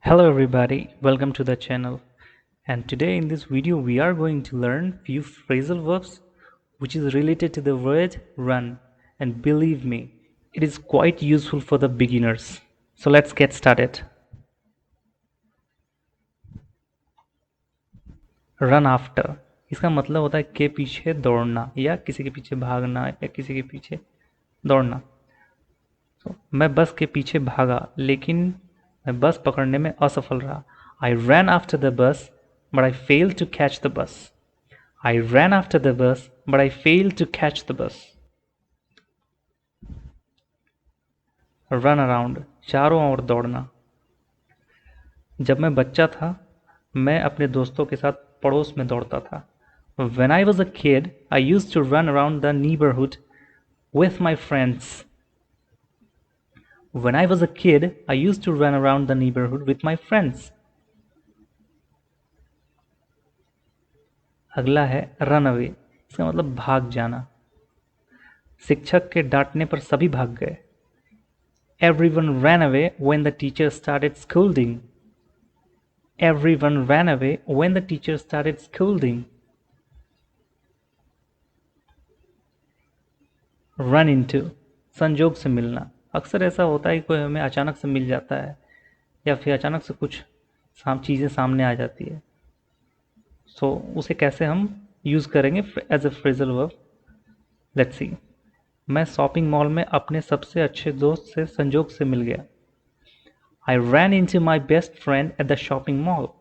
Hello everybody, welcome to the channel. And today in this video we are going to learn few phrasal verbs which is related to the word run, and believe me, it is quite useful for the beginners. So let's get started. Run after इसका मतलब होता है के पीछे दौड़ना या किसी के पीछे भागना या किसी के पीछे दौड़ना। मैं बस के पीछे भागा लेकिन मैं बस पकड़ने में असफल रहा। I ran after the bus, but I failed to catch the bus. I ran after the bus, but I failed to catch the bus. Run around, चारों ओर दौड़ना। जब मैं बच्चा था मैं अपने दोस्तों के साथ पड़ोस में दौड़ता था। When I was a kid, I used to run around the neighborhood with my friends. When I was a kid, I used to run around the neighborhood with my friends. अगला है रन अवे, इसका मतलब भाग जाना। शिक्षक के डांटने पर सभी भाग गए। Everyone ran away when the teacher started scolding. Everyone ran away when the teacher started scolding. Run into, संजोग से मिलना। अक्सर ऐसा होता है कि कोई हमें अचानक से मिल जाता है या फिर अचानक से कुछ चीज़ें सामने आ जाती है। सो उसे कैसे हम यूज़ करेंगे as a phrasal verb, let's see. मैं शॉपिंग मॉल में अपने सबसे अच्छे दोस्त से संजोग से मिल गया। I ran into my best friend at the shopping mall.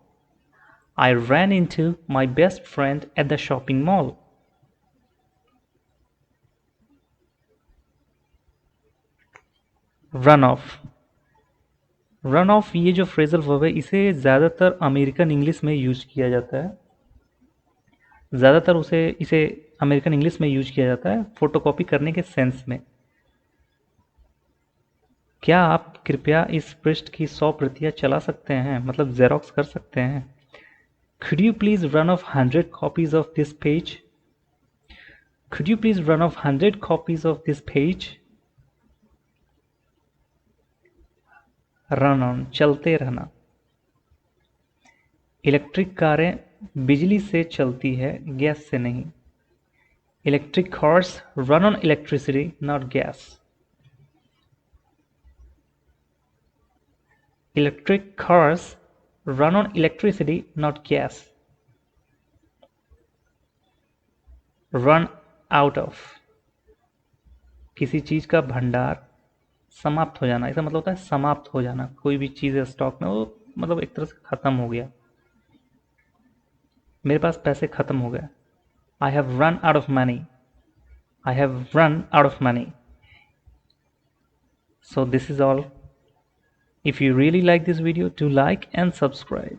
I ran into my best friend at the shopping mall. Run off. Run of ये जो फ्रेजल वर्ब है इसे ज़्यादातर अमेरिकन इंग्लिश में यूज किया जाता है। ज़्यादातर इसे अमेरिकन इंग्लिश में यूज किया जाता है फोटोकॉपी करने के सेंस में। क्या आप कृपया इस पृष्ठ की 100 प्रतियां चला सकते हैं, मतलब जेरोक्स कर सकते हैं। Could you please run off 100 copies of this page? Could you please run off 100 copies of this page? Run on, चलते रहना। इलेक्ट्रिक कारें बिजली से चलती है, गैस से नहीं। Electric cars run on electricity not gas. Electric cars run on electricity not gas. Run out of, किसी चीज का भंडार समाप्त हो जाना। इसका मतलब होता है समाप्त हो जाना। कोई भी चीज है स्टॉक में, वो मतलब एक तरह से खत्म हो गया। मेरे पास पैसे खत्म हो गए। I have run out of money. I have run out of money. So this is all. If you really like this video, do like and subscribe.